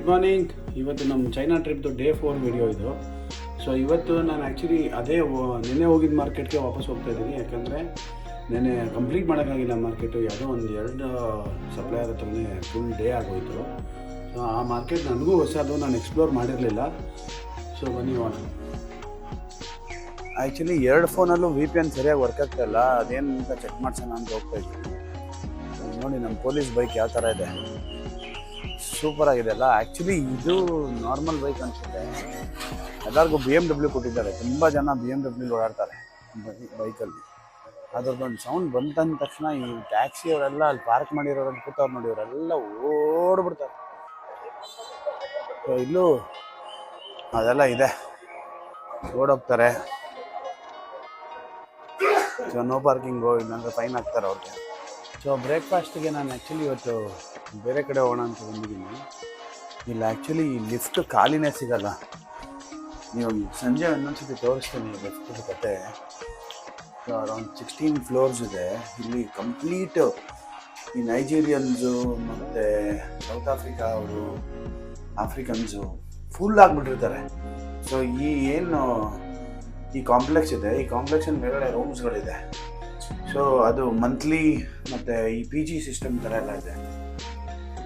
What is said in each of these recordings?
Good morning. ಇವತ್ತು ನಮ್ಮ China ಟ್ರಿಪ್ದು day 4 video ಇದು. ಸೊ ಇವತ್ತು ನಾನು ಆ್ಯಕ್ಚುಲಿ ನಿನ್ನೆ ಹೋಗಿದ್ದ ಮಾರ್ಕೆಟ್ಗೆ ವಾಪಸ್ ಹೋಗ್ತಾ ಇದ್ದೀನಿ. ಯಾಕಂದರೆ ನೆನ್ನೆ ಕಂಪ್ಲೀಟ್ ಮಾಡೋಕ್ಕಾಗಿಲ್ಲ ಮಾರ್ಕೆಟು. ಯಾವುದೋ ಒಂದು 2 ಸಪ್ಲೈಯರ್ ಹತ್ರನೇ ಫುಲ್ ಡೇ ಆಗೋಯಿತು. ಸೊ ಆ ಮಾರ್ಕೆಟ್ ನನಗೂ ಹೊಸದು, ನಾನು ಎಕ್ಸ್ಪ್ಲೋರ್ ಮಾಡಿರಲಿಲ್ಲ. ಸೊ ಬನ್ನಿ ಹೋಗೋಣ. ಆ್ಯಕ್ಚುಲಿ 2 ಫೋನಲ್ಲೂ VPN ಸರಿಯಾಗಿ ವರ್ಕ್ ಆಗ್ತಾ ಇಲ್ಲ. ಅದೇನು ಅಂತ ಚೆಕ್ ಮಾಡ್ಸೋಣ ಅಂತ ಹೋಗ್ತಾ ಇದ್ದೀನಿ. ನೋಡಿ ನಮ್ಮ ಪೊಲೀಸ್ ಬೈಕ್ ಯಾವ ಥರ ಇದೆ, ಸೂಪರ್ ಆಗಿದೆ ಅಲ್ಲ. ಆ್ಯಕ್ಚುಲಿ ಇದು ನಾರ್ಮಲ್ ಬೈಕ್ ಅನಿಸುತ್ತೆ. ಎಲ್ಲರಿಗೂ BMW ಕೊಟ್ಟಿದ್ದಾರೆ. ತುಂಬ ಜನ BMW ಓಡಾಡ್ತಾರೆ ಬೈಕಲ್ಲಿ. ಅದ್ರದ್ದೊಂದು ಸೌಂಡ್ ಬಂತಂದ ತಕ್ಷಣ ಈ ಟ್ಯಾಕ್ಸಿ ಅವರೆಲ್ಲ ಅಲ್ಲಿ ಪಾರ್ಕ್ ಮಾಡಿರೋರಲ್ಲಿ ಕೂತವ್ರು ನೋಡಿ, ಅವರೆಲ್ಲ ಓಡ್ಬಿಡ್ತಾರೆ. ಸೊ ಇಲ್ಲೂ ಅದೆಲ್ಲ ಇದೆ, ಓಡೋಗ್ತಾರೆ. ಸೊ ನೋ ಪಾರ್ಕಿಂಗು, ಇಲ್ಲಾಂದರೆ ಫೈನ್ ಹಾಕ್ತಾರೆ ಅವ್ರಿಗೆ. ಸೊ ಬ್ರೇಕ್ಫಾಸ್ಟಿಗೆ ನಾನು ಆ್ಯಕ್ಚುಲಿ ಇವತ್ತು ಬೇರೆ ಕಡೆ ಹೋಗೋಣ ಅಂತ ಬಂದಿದ್ದೀನಿ. ಇಲ್ಲಿ ಆ್ಯಕ್ಚುಲಿ ಲಿಫ್ಟ್ ಖಾಲಿನೇ ಸಿಗಲ್ಲ. ನೀವು ಸಂಜೆ ಇನ್ನೊಂದ್ಸತಿ ತೋರಿಸ್ತೀನಿ ಲಿಫ್ಟ್ ಕತೆ. ಸೊ ಅರೌಂಡ್ 16 ಫ್ಲೋರ್ಸ್ ಇದೆ ಇಲ್ಲಿ. ಕಂಪ್ಲೀಟು ಈ ನೈಜೀರಿಯನ್ಸು ಮತ್ತು ಸೌತ್ ಆಫ್ರಿಕಾ ಅವರು, ಆಫ್ರಿಕನ್ಸು ಫುಲ್ ಆಗಿಬಿಟ್ಟಿರ್ತಾರೆ. ಸೊ ಈ ಕಾಂಪ್ಲೆಕ್ಸ್ ಇದೆ, ಈ ಕಾಂಪ್ಲೆಕ್ಸಿನ ಮೇಲ್ಗಡೆ ರೂಮ್ಸ್ಗಳಿದೆ. ಸೊ ಅದು ಮಂತ್ಲಿ ಮತ್ತು ಈ PG ಸಿಸ್ಟಮ್ ಥರ ಎಲ್ಲ ಇದೆ.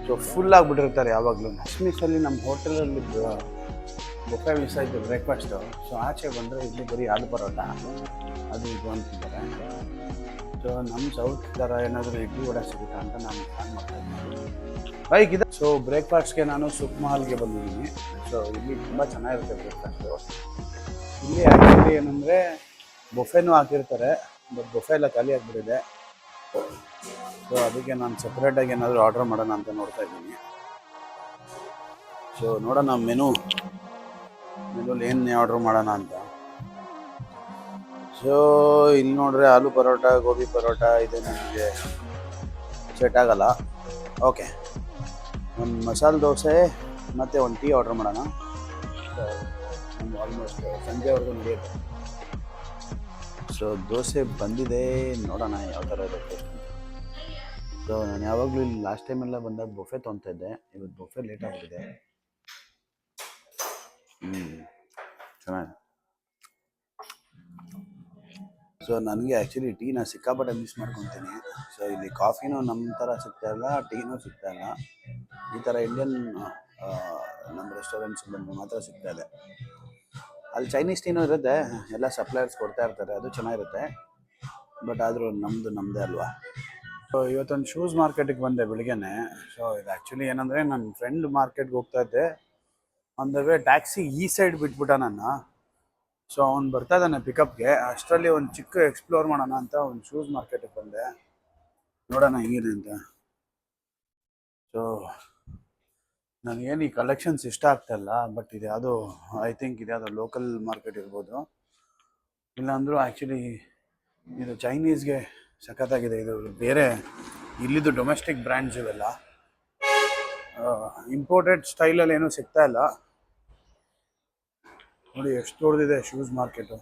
ಸೊ ಫುಲ್ ಆಗಿಬಿಟ್ಟಿರ್ತಾರೆ ಯಾವಾಗಲೂ. ಕ್ರಿಸ್ಮಸಲ್ಲಿ ನಮ್ಮ ಹೋಟೆಲಲ್ಲಿ ಬೊಫೆ ಮಿಸ್ ಆಯಿತು ಬ್ರೇಕ್ಫಾಸ್ಟು. ಸೊ ಆಚೆ ಬಂದರೆ ಇಲ್ಲಿ ಬರೀ ಆಲೂ ಪರೋಟ ಅದು ಇದು ಅಂತಿದ್ದಾರೆ. ಸೊ ನಮ್ಮ ಸೌತ್ ಥರ ಏನಾದರೂ ಇಡ್ಲಿ ವಡೆ ಸಿಗುತ್ತಾ ಅಂತ ನಾನು ಪ್ಲಾನ್ ಮಾಡ್ತಾಯಿದ್ದೀನಿ ಬೈಕ್ ಇದೆ. ಸೊ ಬ್ರೇಕ್ಫಾಸ್ಟ್ಗೆ ನಾನು ಸುಕ್ಮಹಲ್ಗೆ ಬಂದಿದ್ದೀನಿ. ಸೊ ಇಲ್ಲಿ ತುಂಬ ಚೆನ್ನಾಗಿರುತ್ತೆ ಬ್ರೇಕ್ಫಾಸ್ಟು. ಇಲ್ಲಿ ಆ್ಯಕ್ಚುಲಿ ಏನಂದರೆ ಬೊಫೆನೂ ಹಾಕಿರ್ತಾರೆ, ಬಟ್ ಬೊಫೆ ಎಲ್ಲ ಖಾಲಿ ಆಗಿಬಿಟ್ಟಿದೆ. ಸೊ ಅದಕ್ಕೆ ನಾನು ಸಪ್ರೇಟಾಗಿ ಏನಾದರೂ ಆರ್ಡ್ರ್ ಮಾಡೋಣ ಅಂತ ನೋಡ್ತಾ ಇದ್ದೀನಿ. ಸೊ ನೋಡೋಣ ಮೆನುಲಿ ಏನು ಆರ್ಡ್ರ್ ಮಾಡೋಣ ಅಂತ. ಸೊ ಇಲ್ಲಿ ನೋಡ್ರೆ ಆಲೂ ಪರೋಟ, ಗೋಬಿ ಪರೋಟ ಇದೆ, ನನಗೆ ಸೆಟ್ ಆಗಲ್ಲ. ಓಕೆ, ಒಂದು ಮಸಾಲೆ ದೋಸೆ ಮತ್ತು ಒಂದು ಟೀ ಆರ್ಡ್ರ್ ಮಾಡೋಣ. ಆಲ್ಮೋಸ್ಟ್ ಸಂಜೆವರೆಗೂ ನಡೆಯುತ್ತೆ. ಸೊ ದೋಸೆ ಬಂದಿದೆ, ನೋಡೋಣ ಯಾವ ಥರ ಇರುತ್ತೆ. ಸೊ ನಾನು ಯಾವಾಗಲೂ ಇಲ್ಲಿ ಲಾಸ್ಟ್ ಟೈಮೆಲ್ಲ ಬಂದಾಗ ಬೊಫೆ ತೊಗೊತಾ ಇದ್ದೆ. ಇವತ್ತು ಬೊಫೆ ಲೇಟ್ ಆಗಿಬಿಟ್ಟಿದೆ. ಚೆನ್ನಾಗಿ. ಸೊ ನನಗೆ ಆ್ಯಕ್ಚುಲಿ ಟೀನ ಸಿಕ್ಕಾಪಟ್ಟೆ ಮಿಸ್ ಮಾಡ್ಕೊತೀನಿ. ಸೊ ಇಲ್ಲಿ ಕಾಫಿನೂ ನಮ್ಮ ಥರ ಸಿಗ್ತಾಯಿಲ್ಲ, ಟೀನೂ ಸಿಗ್ತಾಯಿಲ್ಲ. ಈ ಥರ ಇಂಡಿಯನ್ ನಮ್ಮ ರೆಸ್ಟೋರೆಂಟ್ಸ್ ಬಂದು ಮಾತ್ರ ಸಿಗ್ತಾಯಿದೆ. ಅಲ್ಲಿ ಚೈನೀಸ್ ಟೀನೂ ಇರುತ್ತೆ, ಎಲ್ಲ ಸಪ್ಲೈಯರ್ಸ್ ಕೊಡ್ತಾ ಇರ್ತಾರೆ, ಅದು ಚೆನ್ನಾಗಿರುತ್ತೆ. ಬಟ್ ಆದರೂ ನಮ್ಮದೇ ಅಲ್ವಾ. ಸೊ ಇವತ್ತೊಂದು ಶೂಸ್ ಮಾರ್ಕೆಟಿಗೆ ಬಂದೆ ಬೆಳಿಗ್ಗೆನೆ. ಸೊ ಇದು ಆ್ಯಕ್ಚುಲಿ ಏನಂದರೆ ನನ್ನ ಫ್ರೆಂಡ್ ಮಾರ್ಕೆಟ್ಗೆ ಹೋಗ್ತಾ ಇದ್ದೆ. ಆನ್ ದ ವೇ ಟ್ಯಾಕ್ಸಿ ಈ ಸೈಡ್ ಬಿಟ್ಬಿಟ್ಟ ನನ್ನ. ಸೊ ಅವ್ನು ಬರ್ತಾ ಇದ್ದಾನೆ ಪಿಕಪ್ಗೆ. ಅಷ್ಟರಲ್ಲಿ ಒಂದು ಚಿಕ್ಕ ಎಕ್ಸ್ಪ್ಲೋರ್ ಮಾಡೋಣ ಅಂತ ಒಂದು ಶೂಸ್ ಮಾರ್ಕೆಟಿಗೆ ಬಂದೆ, ನೋಡೋಣ ಹೆಂಗಿದೆ ಅಂತ. ಸೊ ನನಗೇನು ಈ ಕಲೆಕ್ಷನ್ಸ್ ಇಷ್ಟ ಆಗ್ತಾಯಿಲ್ಲ. ಬಟ್ ಇದು ಯಾವುದೋ ಐ ಥಿಂಕ್ ಇದು ಯಾವುದೋ ಲೋಕಲ್ ಮಾರ್ಕೆಟ್ ಇರ್ಬೋದು. ಇಲ್ಲಾಂದರೂ ಆ್ಯಕ್ಚುಲಿ ಇದು ಚೈನೀಸ್ಗೆ ಸಖತ್ತಾಗಿದೆ. ಇದು ಬೇರೆ ಇಲ್ಲಿದ್ದು ಡೊಮೆಸ್ಟಿಕ್ ಬ್ರ್ಯಾಂಡ್ಸ್ ಇವೆಲ್ಲ. ಇಂಪೋರ್ಟೆಡ್ ಸ್ಟೈಲಲ್ಲಿ ಏನೂ ಸಿಗ್ತಾಯಿಲ್ಲ. ನೋಡಿ ಎಷ್ಟು ದೊಡ್ಡದಿದೆ ಶೂಸ್ ಮಾರ್ಕೆಟು.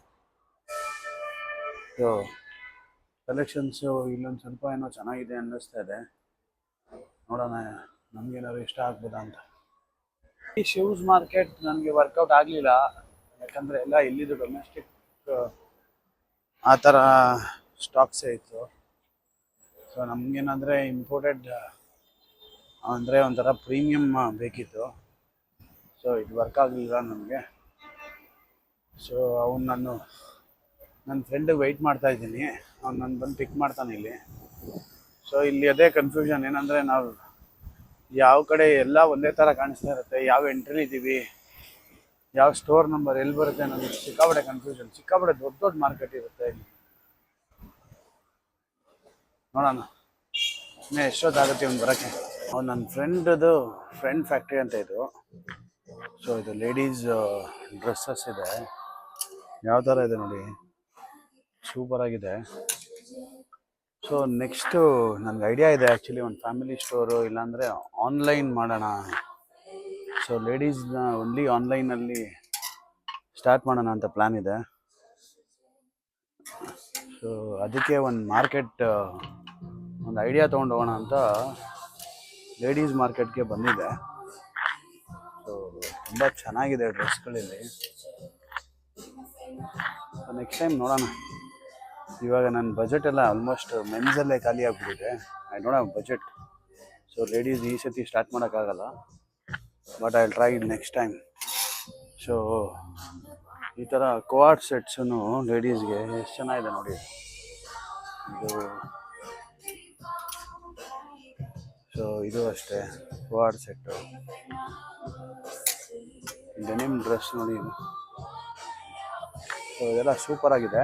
ಸೊ ಕಲೆಕ್ಷನ್ಸು ಇಲ್ಲೊಂದು ಸ್ವಲ್ಪ ಏನೋ ಚೆನ್ನಾಗಿದೆ ಅನ್ನಿಸ್ತಾ ಇದೆ. ನೋಡೋಣ ನಮಗೇನಾದ್ರು ಇಷ್ಟ ಆಗ್ಬೋದಾ ಅಂತ. ಈ ಶೂಸ್ ಮಾರ್ಕೆಟ್ ನನಗೆ ವರ್ಕೌಟ್ ಆಗಲಿಲ್ಲ. ಯಾಕಂದರೆ ಎಲ್ಲ ಇಲ್ಲಿದ್ದು ಡೊಮೆಸ್ಟಿಕ್ ಆ ಥರ ಸ್ಟಾಕ್ಸೇ ಇತ್ತು. ಸೊ ನಮಗೇನಂದರೆ ಇಂಪೋರ್ಟೆಡ್ ಅಂದರೆ ಒಂಥರ ಪ್ರೀಮಿಯಮ್ ಬೇಕಿತ್ತು. ಸೊ ಇದು ವರ್ಕ್ ಆಗಲಿಲ್ಲ ನಮಗೆ. ಸೊ ನನ್ನ ಫ್ರೆಂಡಿಗೆ ವೆಯ್ಟ್ ಮಾಡ್ತಾಯಿದ್ದೀನಿ. ಅವ್ನು ನಾನು ಬಂದು ಪಿಕ್ ಮಾಡ್ತಾನೆ ಇಲ್ಲಿ. ಸೊ ಇಲ್ಲಿ ಅದೇ ಕನ್ಫ್ಯೂಷನ್ ಏನಂದರೆ ನಾವು ಯಾವ ಕಡೆ ಎಲ್ಲ ಒಂದೇ ಥರ ಕಾಣಿಸ್ತಾ ಇರುತ್ತೆ, ಯಾವ ಎಂಟ್ರಿಲಿ ಇದ್ದೀವಿ, ಯಾವ ಸ್ಟೋರ್ ನಂಬರ್ ಎಲ್ಲಿ ಬರುತ್ತೆ ಅನ್ನೋದು ಸಿಕ್ಕಾಪಟ್ಟೆ ಕನ್ಫ್ಯೂಷನ್. ಸಿಕ್ಕಾಪಟ್ಟೆ ದೊಡ್ಡ ಮಾರ್ಕೆಟ್ ಇರುತ್ತೆ ಇಲ್ಲಿ. ನೋಡೋಣ ಇನ್ನೂ ಎಷ್ಟೊತ್ತಾಗುತ್ತೆ ಅವ್ನು ಬರೋಕ್ಕೆ. ಅವ್ನು ನನ್ನ ಫ್ರೆಂಡ್ ಫ್ಯಾಕ್ಟ್ರಿ ಅಂತ ಇದು. ಸೊ ಇದು ಲೇಡೀಸ್ ಡ್ರೆಸ್ಸಸ್ ಇದೆ. ಯಾವ ಥರ ಇದೆ ನೋಡಿ, ಸೂಪರಾಗಿದೆ. ಸೊ ನೆಕ್ಸ್ಟು ನನಗೆ ಐಡಿಯಾ ಇದೆ ಆ್ಯಕ್ಚುಲಿ ಒಂದು ಫ್ಯಾಮಿಲಿ ಸ್ಟೋರು, ಇಲ್ಲಾಂದರೆ ಆನ್ಲೈನ್ ಮಾಡೋಣ. ಸೊ ಲೇಡೀಸ್ನ ಓನ್ಲಿ ಆನ್ಲೈನಲ್ಲಿ ಸ್ಟಾರ್ಟ್ ಮಾಡೋಣ ಅಂತ ಪ್ಲ್ಯಾನ್ ಇದೆ. ಸೊ ಅದಕ್ಕೆ ಒಂದು ಮಾರ್ಕೆಟ್ ಒಂದು ಐಡಿಯಾ ತೊಗೊಂಡು ಹೋಗೋಣ ಅಂತ ಲೇಡೀಸ್ ಮಾರ್ಕೆಟ್ಗೆ ಬಂದಿದೆ. ತುಂಬ ಚೆನ್ನಾಗಿದೆ ಡ್ರೆಸ್ಗಳಲ್ಲಿ. ನೆಕ್ಸ್ಟ್ ಟೈಮ್ ನೋಡೋಣ. ಇವಾಗ ನನ್ನ ಬಜೆಟ್ ಎಲ್ಲ ಆಲ್ಮೋಸ್ಟ್ ಮೆನ್ಸಲ್ಲೇ ಖಾಲಿ ಆಗಿಬಿಟ್ಟಿದೆ. I don't have budget. So ladies ಈ ಸತಿ ಸ್ಟಾರ್ಟ್ ಮಾಡೋಕ್ಕಾಗಲ್ಲ, but I try next time. So ಈ ಥರ ಕೋಆರ್ಡ್ ಸೆಟ್ಸೂ ಲೇಡೀಸ್ಗೆ ಎಷ್ಟು ಚೆನ್ನಾಗಿದೆ ನೋಡಿ. ಇದು ಸೊ ಇದು ಅಷ್ಟೇ ಕೋಆರ್ಡ್ ಸೆಟ್ಟು. ಡೆನಿಮ್ ಡ್ರೆಸ್ ನೋಡಿ. ಸೊ ಇದೆಲ್ಲ ಸೂಪರ್ ಆಗಿದೆ.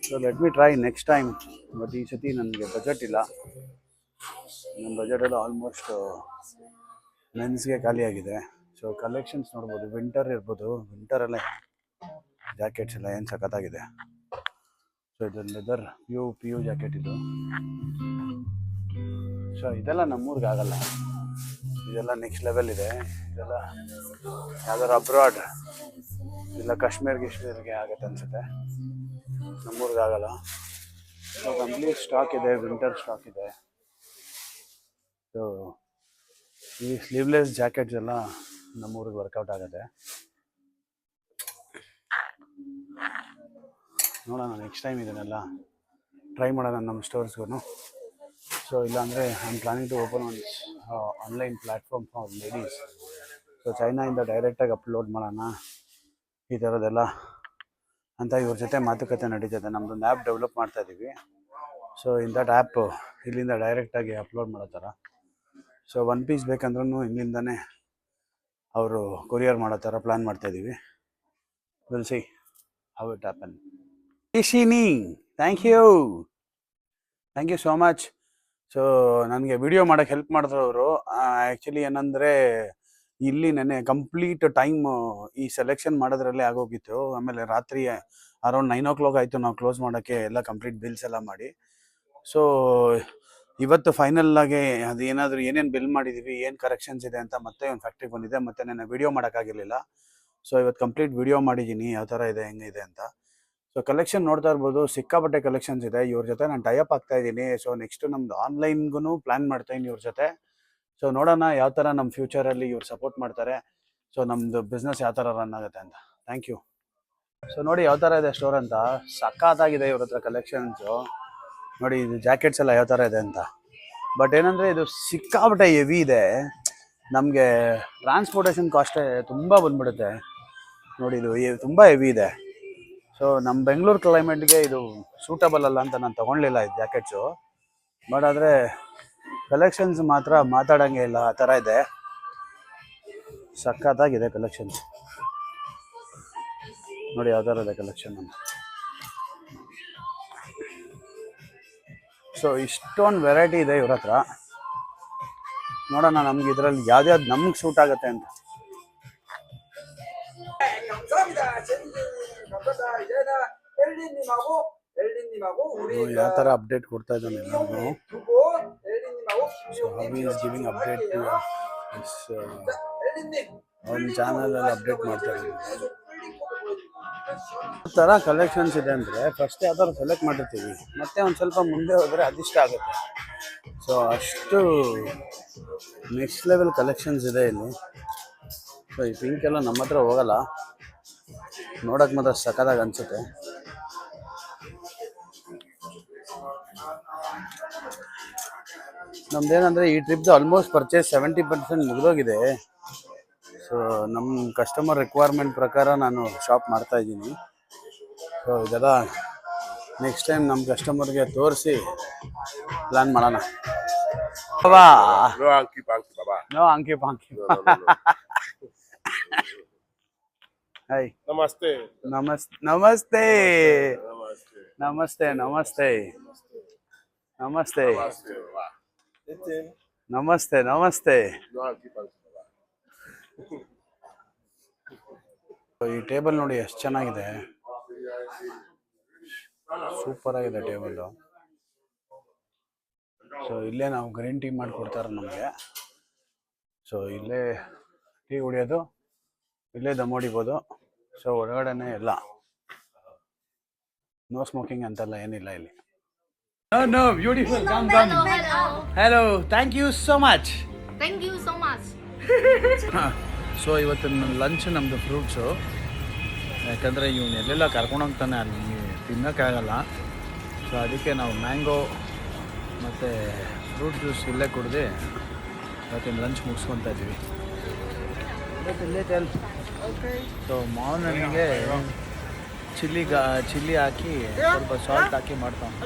So let me try next time. But ಈ ಸತಿ ನನಗೆ ಬಜೆಟ್ ಇಲ್ಲ. ನನ್ನ ಬಜೆಟ್ ಎಲ್ಲ ಆಲ್ಮೋಸ್ಟ್ ಮೆನ್ಸ್ಗೆ ಖಾಲಿಯಾಗಿದೆ. ಸೊ ಕಲೆಕ್ಷನ್ಸ್ ನೋಡ್ಬೋದು. ವಿಂಟರ್ ಇರ್ಬೋದು. ವಿಂಟರಲ್ಲೇ ಜಾಕೆಟ್ಸ್ ಎಲ್ಲ ಏನು ಸಖತ್ತಾಗಿದೆ. ಸೊ ಇದು ಲೆದರ್ ಪಿ ಯು ಜಾಕೆಟ್ ಇದು. ಸೊ ಇದೆಲ್ಲ ನಮ್ಮೂರಿಗೆ ಆಗಲ್ಲ. ಇದೆಲ್ಲ ನೆಕ್ಸ್ಟ್ ಲೆವೆಲ್ ಇದೆ. ಇದೆಲ್ಲ ಯಾವ್ದಾದ್ರು ಅಬ್ರಾಡ್ ಇಲ್ಲ ಗಿಶ್ಮೀರ್ಗೆ ಆಗುತ್ತೆ ಅನಿಸುತ್ತೆ. ನಮ್ಮೂರಿಗೆ ಆಗಲ್ಲ. ಸೊ ಕಂಪ್ಲೀಟ್ ಸ್ಟಾಕ್ ಇದೆ, ವಿಂಟರ್ ಸ್ಟಾಕ್ ಇದೆ. ಸೊ ಈ ಸ್ಲೀವ್ಲೆಸ್ ಜಾಕೆಟ್ಸ್ ಎಲ್ಲ ನಮ್ಮೂರಿಗೆ ವರ್ಕೌಟ್ ಆಗುತ್ತೆ. ನೋಡೋಣ ನೆಕ್ಸ್ಟ್ ಟೈಮ್ ಇದನ್ನೆಲ್ಲ ಟ್ರೈ ಮಾಡೋಣ ನಮ್ಮ ಸ್ಟೋರ್ಸ್ಗೂ. ಸೊ ಇಲ್ಲಾಂದರೆ I am planning to open one online platform for ladies. So ಚೈನಾಯಿಂದ ಡೈರೆಕ್ಟಾಗಿ ಅಪ್ಲೋಡ್ ಮಾಡೋಣ ಈ ಥರದ್ದೆಲ್ಲ ಅಂತ ಇವ್ರ ಜೊತೆ ಮಾತುಕತೆ ನಡೀತದೆ. ನಮ್ಮದೊಂದು ಆ್ಯಪ್ ಡೆವಲಪ್ ಮಾಡ್ತಾಯಿದ್ದೀವಿ. ಸೊ ಇನ್ ದಟ್ ಆ್ಯಪ್ ಇಲ್ಲಿಂದ ಡೈರೆಕ್ಟಾಗಿ ಅಪ್ಲೋಡ್ ಮಾಡೋ ಥರ. ಸೊ ಒನ್ ಪೀಸ್ ಬೇಕಂದ್ರೂ ಇಲ್ಲಿಂದನೇ ಅವರು ಕೊರಿಯರ್ ಮಾಡೋ ಥರ ಪ್ಲ್ಯಾನ್ ಮಾಡ್ತಾಯಿದ್ದೀವಿ. Will see how it happen. Ishini, thank you so much. So ನನಗೆ ವಿಡಿಯೋ ಮಾಡೋಕ್ಕೆ ಹೆಲ್ಪ್ ಮಾಡಿದ್ರು ಅವರು. ಆ್ಯಕ್ಚುಲಿ ಏನಂದರೆ ಇಲ್ಲಿ ನೆನ್ನೆ ಕಂಪ್ಲೀಟ್ ಟೈಮ್ ಈ ಸೆಲೆಕ್ಷನ್ ಮಾಡೋದ್ರಲ್ಲೇ ಆಗೋಗಿತ್ತು. ಆಮೇಲೆ ರಾತ್ರಿ ಅರೌಂಡ್ 9 o'clock ಆಯಿತು ನಾವು ಕ್ಲೋಸ್ ಮಾಡೋಕ್ಕೆ, ಎಲ್ಲ ಕಂಪ್ಲೀಟ್ ಬಿಲ್ಸ್ ಎಲ್ಲ ಮಾಡಿ. ಸೊ ಇವತ್ತು ಫೈನಲ್ ಆಗಿ ಅದು ಏನೇನು ಬಿಲ್ ಮಾಡಿದ್ದೀವಿ, ಏನು ಕರೆಕ್ಷನ್ಸ್ ಇದೆ ಅಂತ ಮತ್ತೆ ಒಂದು ಫ್ಯಾಕ್ಟ್ರಿಗೆ ಬಂದಿದೆ. ಮತ್ತು ನಾನು ವಿಡಿಯೋ ಮಾಡೋಕ್ಕಾಗಿರಲಿಲ್ಲ. ಸೊ ಇವತ್ತು ಕಂಪ್ಲೀಟ್ ವಿಡಿಯೋ ಮಾಡಿದ್ದೀನಿ ಯಾವ ಥರ ಇದೆ ಹೆಂಗಿದೆ ಅಂತ. ಸೊ ಕಲೆಕ್ಷನ್ ನೋಡ್ತಾ ಇರ್ಬೋದು, ಸಿಕ್ಕಾಪಟ್ಟೆ ಕಲೆಕ್ಷನ್ಸ್ ಇದೆ. ಇವ್ರ ಜೊತೆ ನಾನು ಟೈಅಪ್ ಆಗ್ತಾಯಿದ್ದೀನಿ. ಸೊ ನೆಕ್ಸ್ಟ್ ನಮ್ದು ಆನ್ಲೈನ್ಗೂ ಪ್ಲ್ಯಾನ್ ಮಾಡ್ತಾಯಿದ್ದೀನಿ ಇವ್ರ ಜೊತೆ. ಸೊ ನೋಡೋಣ ಯಾವ ಥರ ನಮ್ಮ ಫ್ಯೂಚರಲ್ಲಿ ಇವ್ರು ಸಪೋರ್ಟ್ ಮಾಡ್ತಾರೆ. ಸೊ ನಮ್ಮದು ಬಿಸ್ನೆಸ್ ಯಾವ ಥರ ರನ್ ಆಗುತ್ತೆ ಅಂತ. Thank you. ಸೊ ನೋಡಿ ಯಾವ ಥರ ಇದೆ ಸ್ಟೋರ್ ಅಂತ. ಸಖತ್ತಾಗಿದೆ ಇವ್ರ ಹತ್ರ ಕಲೆಕ್ಷನ್ಸು. ನೋಡಿ ಇದು ಜಾಕೆಟ್ಸ್ ಎಲ್ಲ ಯಾವ ಥರ ಇದೆ ಅಂತ. ಬಟ್ ಏನಂದರೆ ಇದು ಸಿಕ್ಕಾಪಟ್ಟೆ ಹೆವಿ ಇದೆ. ನಮಗೆ ಟ್ರಾನ್ಸ್ಪೋರ್ಟೇಷನ್ ಕಾಸ್ಟೇ ತುಂಬ ಬಂದ್ಬಿಡುತ್ತೆ. ನೋಡಿ ಇದು ತುಂಬ ಹೆವಿ ಇದೆ. ಸೊ ನಮ್ಮ ಬೆಂಗಳೂರು ಕ್ಲೈಮೇಟ್ಗೆ ಇದು ಸೂಟಬಲ್ ಅಲ್ಲ ಅಂತ ನಾನು ತೊಗೊಳ್ಲಿಲ್ಲ ಇದು ಜಾಕೆಟ್ಸು. ಬಟ್ ಆದರೆ ಕಲೆಕ್ಷನ್ಸ್ ಮಾತ್ರ ಮಾತಾಡೋಂಗೆ ಇಲ್ಲ, ಆ ಥರ ಇದೆ. ಸಖತ್ತಾಗಿದೆ ಕಲೆಕ್ಷನ್ಸ್. ನೋಡಿ ಯಾವ ಥರ ಇದೆ ಕಲೆಕ್ಷನ್ ಅಂತ. ಸೊ ಇಷ್ಟೊಂದು ವೆರೈಟಿ ಇದೆ ಇವ್ರ ಹತ್ರ. ನೋಡೋಣ ನಮ್ಗೆ ಇದರಲ್ಲಿ ಯಾವ್ದ್ಯಾವ್ದು ನಮ್ಗೆ ಸೂಟ್ ಆಗುತ್ತೆ ಅಂತ. ಯಾವ ಥರ ಅಪ್ಡೇಟ್ ಕೊಡ್ತಾ ಇದ್ದಾನೆ ಎಲ್ಲರಿಗೂ. So Havi is giving update to ಅವ್ನ ಚಾನಲಲ್ಲಿ ಅಪ್ಡೇಟ್ ಮಾಡ್ತಾ ಇದ್ದೀನಿ. ಈ ಥರ ಕಲೆಕ್ಷನ್ಸ್ ಇದೆ ಅಂದರೆ ಫಸ್ಟ್ ಯಾವ ಥರ ಸೆಲೆಕ್ಟ್ ಮಾಡಿರ್ತೀವಿ, ಮತ್ತೆ ಒಂದು ಸ್ವಲ್ಪ ಮುಂದೆ ಹೋದರೆ ಅದಿಷ್ಟ ಆಗುತ್ತೆ. ಸೊ ಅಷ್ಟು ನೆಕ್ಸ್ಟ್ ಲೆವೆಲ್ ಕಲೆಕ್ಷನ್ಸ್ ಇದೆ ಇಲ್ಲಿ. ಸೊ ಈ ಪಿಂಕ್ ಎಲ್ಲ ನಮ್ಮ ಹತ್ರ ಹೋಗಲ್ಲ, ನೋಡೋಕೆ ಮಾತ್ರ ಸಖತ್ತಾಗಿ ಅನಿಸುತ್ತೆ. ನಮ್ದೇನಂದರೆ ಈ ಟ್ರಿಪ್ದು ಆಲ್ಮೋಸ್ಟ್ ಪರ್ಚೇಸ್ 70% ಮುಗಿದೋಗಿದೆ. ಸೊ ನಮ್ಮ ಕಸ್ಟಮರ್ ರಿಕ್ವೈರ್ಮೆಂಟ್ ಪ್ರಕಾರ ನಾನು ಶಾಪ್ ಮಾಡ್ತಾಯಿದ್ದೀನಿ. ಸೊ ಇದೆಲ್ಲ ನೆಕ್ಸ್ಟ್ ಟೈಮ್ ನಮ್ಮ ಕಸ್ಟಮರ್ಗೆ ತೋರಿಸಿ ಪ್ಲ್ಯಾನ್ ಮಾಡೋಣ. ನೋ ಅಂಕಿ ಪಾಂಕಿ. ಹಾಯ್, ನಮಸ್ತೆ ನಮಸ್ತೆ ನಮಸ್ತೆ ನಮಸ್ತೆ ನಮಸ್ತೆ ನಮಸ್ತೆ ನಮಸ್ತೆ ನಮಸ್ತೆ. ಈ ಟೇಬಲ್ ನೋಡಿ ಎಷ್ಟು ಚೆನ್ನಾಗಿದೆ, ಸೂಪರ್ ಆಗಿದೆ ಟೇಬಲ್ಲು. ಸೊ ಇಲ್ಲೇ ನಾವು ಗ್ರೀನ್ ಟೀ ಮಾಡಿಕೊಡ್ತಾರೆ ನಮಗೆ. ಸೊ ಇಲ್ಲೇ ಟೀ ಕುಡಿಯೋದು, ಇಲ್ಲೇ ದಮ್ ಹೊಡಿಬೋದು. ಸೊ ಒಳಗಡೆನೆ ಎಲ್ಲ ನೋ ಸ್ಮೋಕಿಂಗ್ ಅಂತೆಲ್ಲ ಏನಿಲ್ಲ ಇಲ್ಲಿ. No, beautiful. Come. Hello. Thank you so much. Thank you so much. So ಇವತ್ತಿನ ಲಂಚ್ ನಮ್ಮದು ಫ್ರೂಟ್ಸು. ಯಾಕಂದರೆ ಇವನು ಎಲ್ಲೆಲ್ಲ ಕರ್ಕೊಂಡೋಗ್ತಾನೆ ಅಲ್ಲಿ ತಿನ್ನೋಕ್ಕಾಗಲ್ಲ. ಸೊ ಅದಕ್ಕೆ ನಾವು ಮ್ಯಾಂಗೋ ಮತ್ತು ಫ್ರೂಟ್ ಜ್ಯೂಸ್ ಇಲ್ಲೇ ಕುಡ್ದು ಇವತ್ತಿನ ಲಂಚ್ ಮುಗಿಸ್ಕೊತಾ ಇದ್ದೀವಿ. ಸೊ ಮಾರ್ನಿಂಗ್ಗೆ ಚಿಲ್ಲಿ ಹಾಕಿ ಸ್ವಲ್ಪ ಸಾಲ್ಟ್ ಹಾಕಿ ಮಾಡ್ತಾನೆ.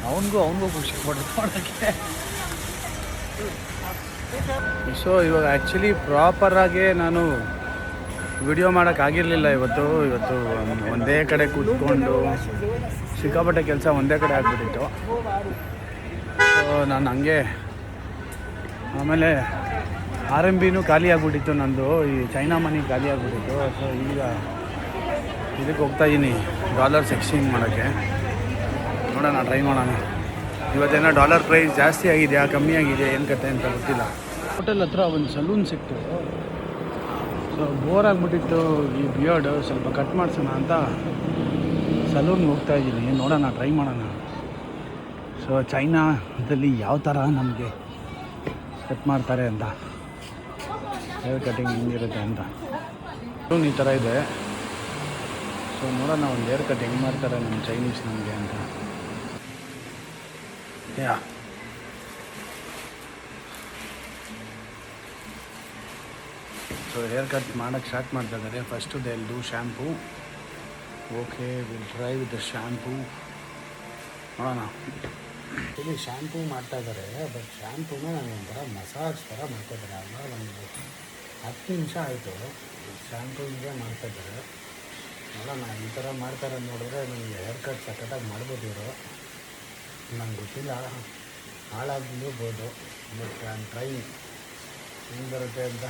ಅವನಿಗೂ ಖುಷಿ ಮಾಡೋಕ್ಕೆ. ಸೊ ಇವಾಗ ಆ್ಯಕ್ಚುಲಿ ಪ್ರಾಪರಾಗಿ ನಾನು ವಿಡಿಯೋ ಮಾಡೋಕ್ಕಾಗಿರಲಿಲ್ಲ ಇವತ್ತು ಒಂದೇ ಕಡೆ ಕೂತ್ಕೊಂಡು ಸಿಕ್ಕಾಪಟ್ಟೆ ಕೆಲಸ ಒಂದೇ ಕಡೆ ಆಗಿಬಿಟ್ಟಿತ್ತು. ಸೊ ನಾನು ಹಂಗೆ ಆಮೇಲೆ RMBನೂ ಖಾಲಿ ಆಗಿಬಿಟ್ಟಿತ್ತು ನಂದು, ಈ ಚೈನಾ ಮನಿ ಖಾಲಿ ಆಗಿಬಿಟ್ಟಿತ್ತು. ಸೊ ಈಗ ಇದಕ್ಕೆ ಹೋಗ್ತಾಯಿದ್ದೀನಿ ಡಾಲರ್ಸ್ ಎಕ್ಸ್ಚೇಂಜ್ ಮಾಡೋಕ್ಕೆ. ನೋಡೋಣ, ಟ್ರೈ ಮಾಡೋಣ. ಇವತ್ತೇನೋ ಡಾಲರ್ ಪ್ರೈಸ್ ಜಾಸ್ತಿ ಆಗಿದೆಯಾ ಕಮ್ಮಿ ಆಗಿದೆಯಾ ಏನು ಕತೆ ಅಂತ ಗೊತ್ತಿಲ್ಲ. ಹೋಟೆಲ್ ಹತ್ರ ಒಂದು ಸಲೂನ್ ಸಿಕ್ತು. ಸೊ ಬೋರ್ ಆಗಿಬಿಟ್ಟಿತ್ತು ಈ ಬಿಯರ್ಡ್, ಸ್ವಲ್ಪ ಕಟ್ ಮಾಡಿಸೋಣ ಅಂತ ಸಲೂನ್ಗೆ ಹೋಗ್ತಾಯಿದ್ದೀನಿ. ನೋಡೋಣ, ಟ್ರೈ ಮಾಡೋಣ. ಸೊ ಚೈನಾದಲ್ಲಿ ಯಾವ ಥರ ನಮಗೆ ಕಟ್ ಮಾಡ್ತಾರೆ ಅಂತ, ಹೇರ್ ಕಟಿಂಗ್ ಹೆಂಗಿರುತ್ತೆ ಅಂತ. ಸಲೂನ್ ಈ ಥರ ಇದೆ. ಸೊ ನೋಡೋಣ ಒಂದು ಹೇರ್ ಕಟ್ ಹೆಂಗೆ ಮಾಡ್ತಾರೆ ನಮ್ಮ ಚೈನೀಸ್ ನಮಗೆ ಅಂತ. ಯಾ ಸೊ ಹೇರ್ ಕಟ್ ಮಾಡೋಕ್ಕೆ ಸ್ಟಾರ್ಟ್ ಮಾಡ್ತಾ ಇದ್ದಾರೆ. First they will do shampoo. Okay, will try with the shampoo. ನೋಡೋಣ. ಇಲ್ಲಿ ಶ್ಯಾಂಪೂ ಮಾಡ್ತಾ ಇದ್ದಾರೆ, ಬಟ್ ಶ್ಯಾಂಪೂನ ಒಂಥರ ಮಸಾಜ್ ಥರ ಮಾಡ್ತಾಯಿದ್ದಾರೆ. ಅಲ್ಲ ಒಂದು 10 ನಿಮಿಷ ಆಯಿತು ಶ್ಯಾಂಪೂಗೆ ಮಾಡ್ತಾಯಿದ್ದಾರೆ. ನೋಡೋಣ, ಈ ಥರ ಮಾಡ್ತಾರೆ ನೋಡಿದ್ರೆ ನನಗೆ ಹೇರ್ ಕಟ್ ಸಖತ್ತಾಗಿ ಮಾಡ್ಬೋದು ಇವರು. ನಂಗೆ ಗೊತ್ತಿಲ್ಲ, ಹಾಳಾಗಿರ್ಬೋದು. ಬಟ್ ಐ ಆಮ್ ಟ್ರೈಯಿಂಗ್ ಹೆಂಗೆ ಬರುತ್ತೆ ಅಂತ.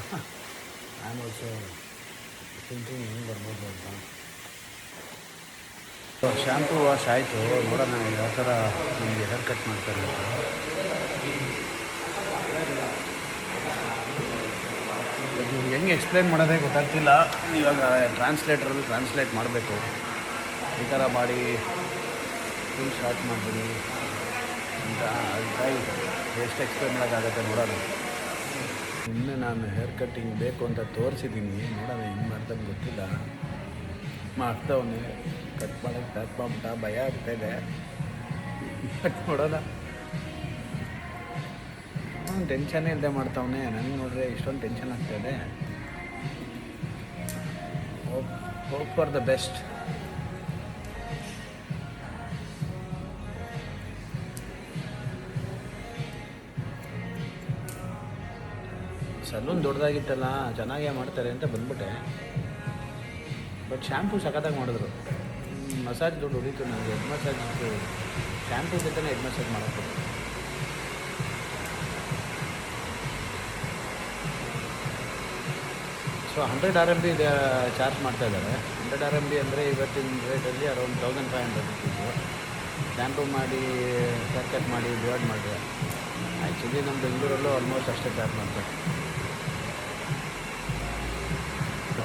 ಐ ಆಮ್ ಆಲ್ಸೋ ಥಿಂಕಿಂಗ್ ಹೆಂಗೆ ಬರ್ಬೋದು ಅಂತ. ಸೊ ಶ್ಯಾಂಪೂ ವಾಶ್ ಆಯಿತು. ನೋಡೋಣ ಯಾವ ಥರ ನಮಗೆ ಹೇರ್ ಕಟ್ ಮಾಡ್ತಾರೆ ಅಂತ. ಇದು ಹೆಂಗೆ ಎಕ್ಸ್ಪ್ಲೈನ್ ಮಾಡೋದೇ ಗೊತ್ತಾಗ್ತಿಲ್ಲ. ಇವಾಗ ಟ್ರಾನ್ಸ್ಲೇಟ್ರಲ್ಲಿ ಟ್ರಾನ್ಸ್ಲೇಟ್ ಮಾಡಬೇಕು. ಈ ಥರ ಮಾಡಿ ಫುಲ್ ಸ್ಟಾರ್ಟ್ ಮಾಡಿಬಿಡಿ ಅಂತ ಟ್ರೈ. ಎಷ್ಟು ಎಕ್ಸ್ಪ್ಲೇನ್ ಮಾಡೋಕ್ಕಾಗತ್ತೆ ನೋಡೋಣ. ಇನ್ನೂ ನಾನು ಹೇರ್ ಕಟ್ಟಿಂಗ್ ಬೇಕು ಅಂತ ತೋರಿಸಿದ್ದೀನಿ. ನೋಡೋಣ ಹೆಂಗೆ ಮಾಡ್ದಂಗೆ ಗೊತ್ತಿಲ್ಲ. ಮಾಡ್ತಾವನ್ನೇ ಕಟ್ ಮಾಡೋಕ್ಕೆ ಸ್ಟಾರ್ಟ್ ಮಾಡ್ಬಿಟ್ಟ. ಭಯ ಆಗ್ತಾಯಿದೆ. ಕಟ್ ನೋಡೋಣ. ಟೆನ್ಷನ್ನೇ ಇಲ್ಲದೆ ಮಾಡ್ತಾವನೆ. ನನಗೆ ನೋಡ್ರೆ ಇಷ್ಟೊಂದು ಟೆನ್ಷನ್ ಆಗ್ತಾಯಿದೆ. Hope for the best. Salon ದೊಡ್ಡದಾಗಿತ್ತಲ್ಲ, ಚೆನ್ನಾಗೇ ಮಾಡ್ತಾರೆ ಅಂತ ಬಂದ್ಬಿಟ್ಟೆ. ಬಟ್ ಶ್ಯಾಂಪೂ ಸಖತ್ತಾಗಿ ಮಾಡಿದ್ರು. ಮಸಾಜ್ ದುಡ್ಡು ಹೊಡಿತು ನನಗೆ. ಹೆಡ್ ಮಸಾಜ್ ಶ್ಯಾಂಪೂ ಜೊತೆನೇ ಹೆಡ್ ಮಸಾಜ್ ಮಾಡೋಕ್ಕೆ. ಸೊ 100 RMB ಚಾರ್ಜ್ ಮಾಡ್ತಾಯಿದ್ದಾರೆ. 100 RMB ಅಂದರೆ ಇವತ್ತಿನ ರೇಟಲ್ಲಿ ಅರೌಂಡ್ 1500 ರುಪೀಸು. ಶ್ಯಾಂಪೂ ಮಾಡಿ, ಹೇರ್ ಕಟ್ ಮಾಡಿ, ಬಿಯರ್ಡ್ ಮಾಡಿದ್ರೆ. ಆ್ಯಕ್ಚುಲಿ ನಮ್ಮ ಬೆಂಗಳೂರಲ್ಲೂ ಆಲ್ಮೋಸ್ಟ್ ಅಷ್ಟೇ ಚಾರ್ಜ್ ಮಾಡ್ತಾರೆ.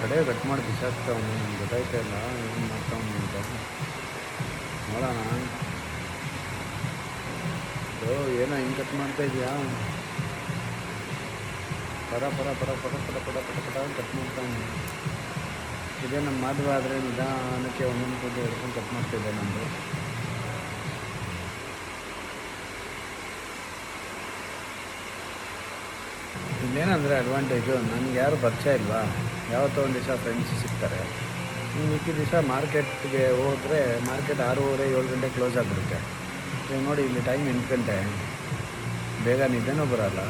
ಕಡೆ ಕಟ್ ಮಾಡಿ ಬಿಸಾಕ್ತಾವನು. ನನಗೆ ಗೊತ್ತಾಯ್ತಾ ಇಲ್ಲ ಏನು ಮಾಡ್ತಾವನು ಅಂತ. ನೋಡೋಣ. ಏನೋ ಹಿಂಗೆ ಕಟ್ ಮಾಡ್ತಾ ಇದೆಯಾ? ಪರ ಪರ ಪರ ಪರ ಪರ ಪಟ ಪಟ ಪಟ ಕಟ್ ಮಾಡ್ತಾವನು. ಇದೇ ನಮ್ಮ ಮದುವೆ ಆದರೆ ನಿಧಾನಕ್ಕೆ ಒಂದೊಂದು ಕೂದಲು ಹಿಡ್ಕೊಂಡು ಕಟ್ ಮಾಡ್ತಿದ್ದೆ ನಮ್ಮದು. ಇಲ್ಲೇನಂದರೆ ಅಡ್ವಾಂಟೇಜು, ನನಗೆ ಯಾರು ಪರಿಚಯ ಇಲ್ವಾ. ಯಾವತ್ತೋ ಒಂದು ದಿವಸ ಫ್ರೆಂಡ್ಸ್ ಸಿಗ್ತಾರೆ. ಮಿಕ್ಕಿದ ದಿವಸ ಮಾರ್ಕೆಟ್ಗೆ ಹೋದರೆ ಮಾರ್ಕೆಟ್ 6:30 7 ಗಂಟೆ ಕ್ಲೋಸ್ ಆಗಿಬಿಡುತ್ತೆ. ಈಗ ನೋಡಿ ಇಲ್ಲಿ ಟೈಮ್ 8 ಗಂಟೆ. ಬೇಗ ನಿದ್ದೆನೂ ಬರೋಲ್ಲ.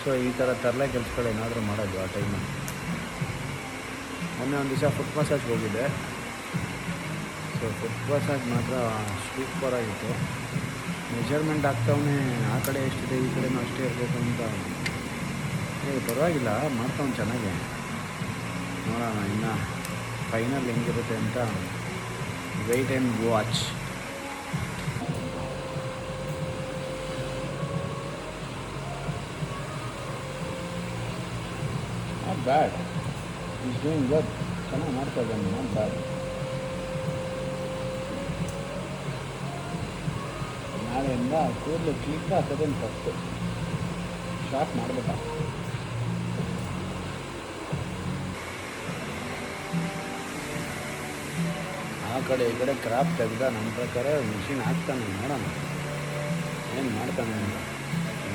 ಸೊ ಈ ಥರ ತರಲೆ ಕೆಲಸಗಳು ಏನಾದರೂ ಮಾಡೋದು ಆ ಟೈಮಲ್ಲಿ. ಮೊನ್ನೆ ಒಂದು ದಿವಸ ಫುಟ್ ಮಸಾಜ್ಗೆ ಹೋಗಿದ್ದೆ. ಸೊ ಫುಟ್ ಮಸಾಜ್ ಮಾತ್ರ ಸೂಪರಾಗಿತ್ತು. ಮೆಜರ್ಮೆಂಟ್ ಆಗ್ತಾವೇ, ಆ ಕಡೆ ಎಷ್ಟಿದೆ ಈ ಕಡೆನೂ ಅಷ್ಟೇ ಇರಬೇಕು ಅಂತ. ಪರವಾಗಿಲ್ಲ, ಮಾಡ್ತಾವ್ನು ಚೆನ್ನಾಗೆ. ನೋಡೋಣ ಇನ್ನು ಫೈನಲ್ ಹೆಂಗಿರುತ್ತೆ ಅಂತ. Wait and watch. Not bad. Is doing good. ಚೆನ್ನಾಗಿ ಮಾಡ್ತಾ ಇದ್ದಾನೆ. Not bad. ನಾಳೆ ಇಂದ ಕೂದಲು ಕ್ಲಿಕ್ ಹಾಕೋದೇನು ತಪ್ಪು, ಶಾರ್ಟ್ ಮಾಡ್ಬಿಟ್ಟ. ಆ ಕಡೆ ಈ ಕಡೆ ಕ್ರಾಪ್ ತೆಗ್ದ. ನನ್ನ ಪ್ರಕಾರ ಮಿಷಿನ್ ಹಾಕ್ತಾನೆ, ನೋಡೋಣ ಏನು ಮಾಡ್ತಾನೆ ಅಂತ.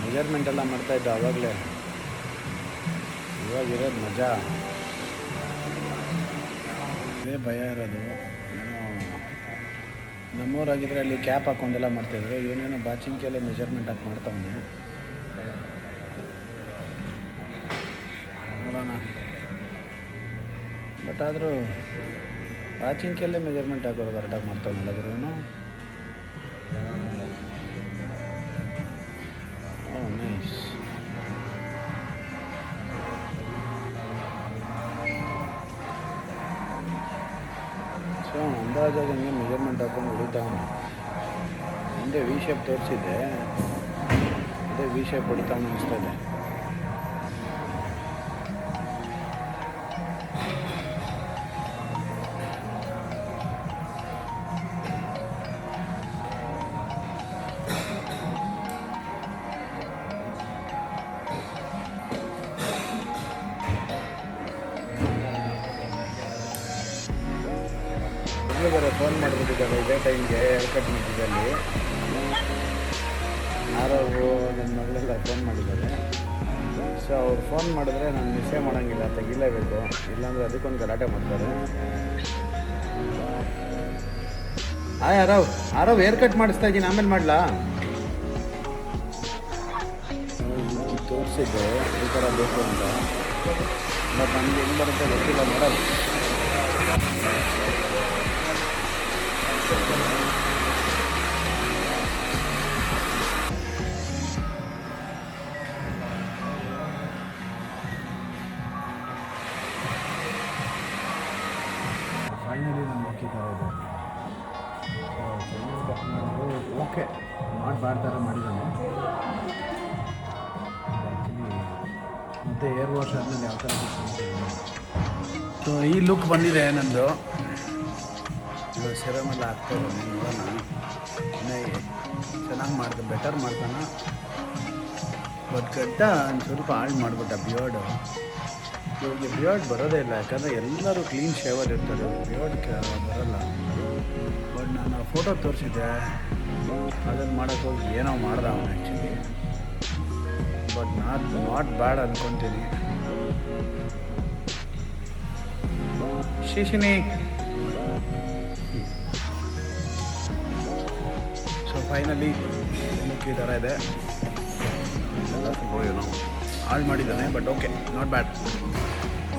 ಮೆಜರ್ಮೆಂಟ್ ಎಲ್ಲ ಮಾಡ್ತಾಯಿದ್ದ ಆವಾಗಲೇ. ಇವಾಗಿರೋದು ಮಜಾ. ಇದೇ ಭಯ ಇರೋದು. ನಮ್ಮೂರಾಗಿದ್ದರೆ ಅಲ್ಲಿ ಕ್ಯಾಪ್ ಹಾಕ್ಕೊಂಡೆಲ್ಲ ಮಾಡ್ತಾಯಿದ್ರು. ಇವನೇನೋ ಬಾಚಿಂಕೆಲ್ಲೇ ಮೆಜರ್ಮೆಂಟ್ ಹಾಕಿ ಮಾಡ್ತಾವನೆ. ನೋಡೋಣ. ಬಟ್ ಆದರೂ ಬಾಚಿಂಕೆಲ್ಲೇ ಮೆಜರ್ಮೆಂಟ್ ಹಾಕೋದು ಕರೆಕ್ಟಾಗಿ ಮಾಡ್ತಾವೆ ನೋಡಿದ್ರು. ಓ ನೈಸ್. ಸೊ ಅಂದಾಜಾಗಿ ಹಂಗೆ ಮೆಜರ್ಮೆಂಟ್ ಹಾಕೊಂಡು ಹೊಡಿತಾವನು. ಮುಂದೆ ವಿ ಶೇಪ್ ತೋರಿಸಿದ್ದೆ, ಅದೇ ವಿ ಶೇಪ್ ಹೊಡಿತಾವನು ಅನಿಸ್ತದೆ. ಬೇರೆ ಫೋನ್ ಮಾಡಿಬಿಟ್ಟಿದ್ದಾರೆ ಇದೇ ಟೈಮ್ಗೆ ಹೇರ್ ಕಟ್ ಮಾಡಿದ್ದಲ್ಲಿ. ಯಾರೋ ನನ್ನ ಮಗಳೆಲ್ಲ ಫೋನ್ ಮಾಡಿದ್ದಾರೆ. ಸೊ ಅವ್ರು ಫೋನ್ ಮಾಡಿದ್ರೆ ನಾನು ಮಿಸ್ಸೇ ಮಾಡೋಂಗಿಲ್ಲ, ತೆಗಿಲೇಬೇಕು, ಇಲ್ಲಾಂದರೆ ಅದಕ್ಕೊಂದು ಗಲಾಟೆ ಮಾಡ್ತಾರೆ. ಯಾರೋ ಹೇರ್ ಕಟ್ ಮಾಡಿಸ್ತಾ ಇದ್ದೀನಿ, ಆಮೇಲೆ ಮಾಡಲಾ? ತೋರಿಸಿದ್ದೆ ಈ ಥರ ಬೇಕು ಅಂತ, ಬಟ್ ನನಗೆ ಹೆಂಗೆ ಬರುತ್ತೆ ಗೊತ್ತಿಲ್ಲ. ನೋಡೋದು ಫೈನಲಿ ನಮ್ಮ ಅಕ್ಕಿ ಥರ ಇದೆ. ಚೈನೀಸ್ ಕಟ್ ಮಾಡಿದ್ರು ಓಕೆ, ಮಾಡಬಾರ್ದು ಥರ ಮಾಡಿದ್ದಾನೆ. ಆ್ಯಕ್ಚುಲಿ ಮತ್ತು ಏರ್ ವಾಶ್ ಆದಮೇಲೆ ಯಾವ ಥರ. ಸೊ ಈ ಲುಕ್ ಬಂದಿದೆ ನಂದು. ಇವಾಗ ಸೆರಮೆಲ್ಲ ಹಾಕ್ತಾರೆ, ನೋಡೋಣ. ಚೆನ್ನಾಗಿ ಮಾಡ್ದೆ, ಬೆಟರ್ ಮಾಡ್ತಾನೆ. ಬಟ್ ಗಡ್ಡ ಒಂದು ಸ್ವಲ್ಪ ಹಾಳು ಮಾಡಿಬಿಟ್ಟ ಬಿಯರ್ಡು. ಇವಾಗ ಬಿಯರ್ಡ್ ಬರೋದೇ ಇಲ್ಲ, ಯಾಕಂದರೆ ಎಲ್ಲರೂ ಕ್ಲೀನ್ ಶೇವರ್ ಇರ್ತಾರೆ, ಬಿಯರ್ಡ್ ಬರೋಲ್ಲ. ಬಟ್ ನಾನು ಫೋಟೋ ತೋರಿಸಿದ್ದೆ, ಅದನ್ನು ಮಾಡೋಕ್ಕೆ ಹೋಗಿ ಏನೋ ಮಾಡ್ದೆ ಅವನು ಆ್ಯಕ್ಚುಲಿ. ಬಟ್ ನಾಟ್ ಬ್ಯಾಡ್ ಅಂದ್ಕೊತೀನಿ. ಶಿಶಿನಿ. ಸೊ ಫೈನಲಿ ಲುಕ್ ಈ ಥರ ಇದೆ. ಏನೋ ಹಾಳು ಮಾಡಿದ್ದಾನೆ, ಬಟ್ ಓಕೆ, ನಾಟ್ ಬ್ಯಾಡ್.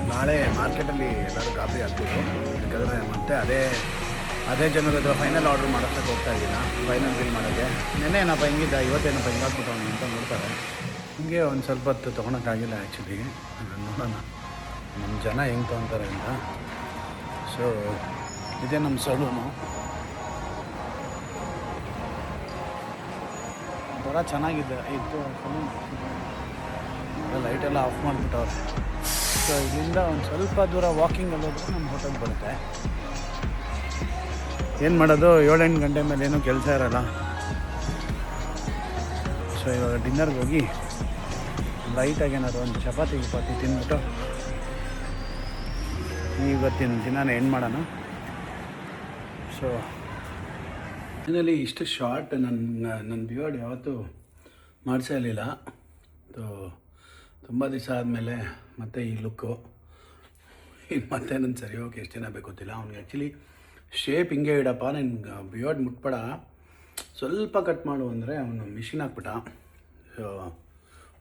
ನಾಳೆ ಮಾರ್ಕೆಟಲ್ಲಿ ಎಲ್ಲರೂ ಗಾಬರಿ ಆಗ್ಬೋದು, ಯಾಕಂದರೆ ಮತ್ತೆ ಅದೇ ಜನರ ಹತ್ರ ಫೈನಲ್ ಆರ್ಡ್ರ್ ಮಾಡೋಕ್ಕೆ ಹೋಗ್ತಾ ಇದ್ದೀನ, ಫೈನಲ್ ಬಿಲ್ ಮಾಡೋಕ್ಕೆ. ನೆನ್ನೆ ಏನಪ್ಪ ಹಿಂಗಿದ್ದ, ಇವತ್ತೇನಪ್ಪ ಹಿಂಗಾಗ್ಬಿಟ್ಟವನು ಅಂತ ನೋಡ್ತಾರೆ. ಹಿಂಗೆ ಒಂದು ಸ್ವಲ್ಪ ಹೊತ್ತು ತೊಗೊಳಕ್ಕಾಗಿಲ್ಲ ಆ್ಯಕ್ಚುಲಿ. ನೋಡೋಣ ನಮ್ಮ ಜನ ಹೆಂಗೆ ತೊಗೊತಾರೆ ಅಂತ. ಸೊ ಇದೇ ನಮ್ಮ ಸಲೂನು. ಒಂಥರ ಚೆನ್ನಾಗಿದೆ ಇತ್ತು. ಲೈಟೆಲ್ಲ ಆಫ್ ಮಾಡಿಬಿಟ್ಟವ್ರೆ. ಸೊ ಇಲ್ಲಿಂದ ಒಂದು ಸ್ವಲ್ಪ ದೂರ ವಾಕಿಂಗಲ್ಲಿ ಹೋದ್ರೆ ನಮ್ಮ ಹೋಟೆಲ್ ಬರುತ್ತೆ. ಏನು ಮಾಡೋದು, 7-8 ಗಂಟೆ ಮೇಲೆ ಏನೂ ಕೆಲಸ ಇರೋಲ್ಲ. ಸೊ ಇವಾಗ ಡಿನ್ನರ್ಗೆ ಹೋಗಿ ಲೈಟಾಗಿ ಏನಾದ್ರು ಒಂದು ಚಪಾತಿ ತಿಂದ್ಬಿಟ್ಟು ಇವತ್ತಿನ ದಿನಾನ ಎಂಡ್ ಮಾಡೋಣ. ಸೊ ಇದರಲ್ಲಿ ಇಷ್ಟು ಶಾರ್ಟ್ ನನ್ನ ಬಿಯರ್ಡ್ ಯಾವತ್ತೂ ಮಾಡಿಸೇ ಇರಲಿಲ್ಲ. ತುಂಬ ದಿವಸ ಆದಮೇಲೆ ಮತ್ತೆ ಈ ಲುಕ್ಕು. ಇನ್ನು ಮತ್ತೆ ನನ್ನ ಸರಿ ಹೋಗಿ ಎಷ್ಟು ದಿನ ಬೇಕು ಗೊತ್ತಿಲ್ಲ. ಅವ್ನಿಗೆ ಆ್ಯಕ್ಚುಲಿ ಶೇಪ್ ಹಿಂಗೆ ಇಡಪ್ಪ, ನಿನ್ಗೆ ಬಿಯರ್ಡ್ ಮುಟ್ಬೇಡ, ಸ್ವಲ್ಪ ಕಟ್ ಮಾಡು ಅಂದರೆ ಅವನು ಮಿಷಿನ್ ಹಾಕ್ಬಿಟ್ಟ. ಸೊ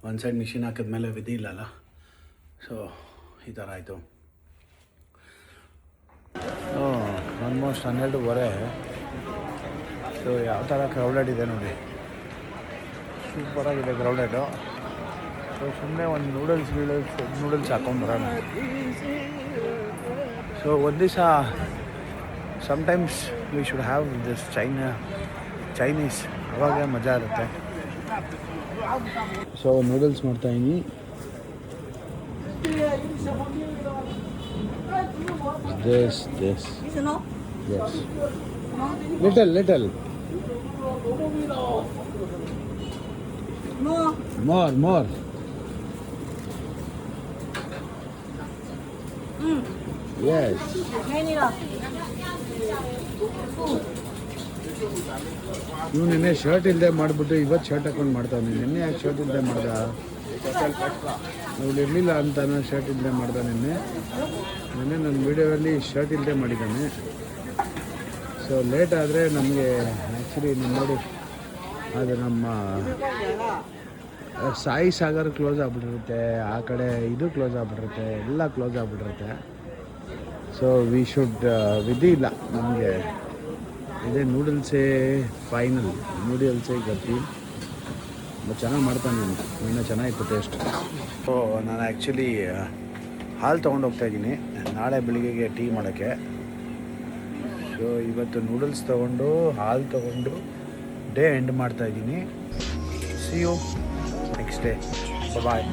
ಒಂದು ಸೈಡ್ ಮಿಷಿನ್ ಹಾಕಿದ್ಮೇಲೆ ವಿಧಿ ಇಲ್ಲಲ್ಲ. ಸೊ ಈ ಥರ ಆಯಿತು. ಆಲ್ಮೋಸ್ಟ್ 12:15. ಸೊ ಯಾವ ಥರ ಕ್ರೌಡೆಡ್ ಇದೆ ನೋಡಿ, ಸೂಪರಾಗಿದೆ ಕ್ರೌಡೆಡು. ಸೊ ಸುಮ್ಮನೆ ಒಂದು ನೂಡಲ್ಸ್ ಹಾಕೊಂಡ್ಬರೋಣ. ಸೊ ಒಂದು ದಿವಸ sometimes we should have this Chinese, ಅವಾಗ ಮಜಾ ಇರುತ್ತೆ. ಸೊ ನೂಡಲ್ಸ್ ಮಾಡ್ತಾಯಿದ್ದೀನಿ. This. Yes. Little. More. Yes. ಇವ್ ನಿನ್ನೆ ಶರ್ಟ್ ಇಲ್ಲದೆ ಮಾಡಿಬಿಟ್ಟು ಇವತ್ತು ಶರ್ಟ್ ಹಾಕೊಂಡು ಮಾಡ್ತಾವೆ. ನಿನ್ನೆ ಯಾಕೆ ಶರ್ಟ್ ಇಲ್ಲದೆ ಮಾಡ್ದ? ಅವ್ಳು ಇರಲಿಲ್ಲ ಅಂತ ಶರ್ಟ್ ಇಲ್ಲದೆ ಮಾಡ್ದ. ನಿನ್ನೆ ನನ್ನ ವೀಡಿಯೋದಲ್ಲಿ ಶರ್ಟ್ ಇಲ್ಲದೆ ಮಾಡಿದ್ದಾನೆ. ಸೊ ಲೇಟ್ ಆದರೆ ನಮಗೆ ಆ್ಯಕ್ಚುಲಿ ನೋಡಿ ಅದು ನಮ್ಮ ಸಾಯಿ ಸಾಗರ್ ಕ್ಲೋಸ್ ಆಗಿಬಿಟ್ಟಿರುತ್ತೆ, ಆ ಕಡೆ ಇದು ಕ್ಲೋಸ್ ಆಗಿಬಿಟ್ಟಿರುತ್ತೆ, ಎಲ್ಲ ಕ್ಲೋಸ್ ಆಗಿಬಿಟ್ಟಿರುತ್ತೆ. ಸೊ ವಿ ಶುಡ್ ವಿಧಿ ಇಲ್ಲ ನಮಗೆ, ಇದೇ ನೂಡಲ್ಸೇ ಫೈನಲ್, ನೂಡಲ್ಸೇ ಗತಿ. ಚೆನ್ನಾಗಿ ಮಾಡ್ತಾನೆ ಅಂತ, ಇನ್ನೂ ಚೆನ್ನಾಗಿತ್ತು ಟೇಸ್ಟ್. ಸೊ ನಾನು ಆ್ಯಕ್ಚುಲಿ ಹಾಲು ತೊಗೊಂಡೋಗ್ತಾಯಿದ್ದೀನಿ ನಾಳೆ ಬೆಳಿಗ್ಗೆಗೆ ಟೀ ಮಾಡೋಕ್ಕೆ. ಸೊ ಇವತ್ತು ನೂಡಲ್ಸ್ ತೊಗೊಂಡು ಹಾಲು ತೊಗೊಂಡು ಡೇ ಎಂಡ್ ಮಾಡ್ತಾಯಿದ್ದೀನಿ. See you next day. Bye.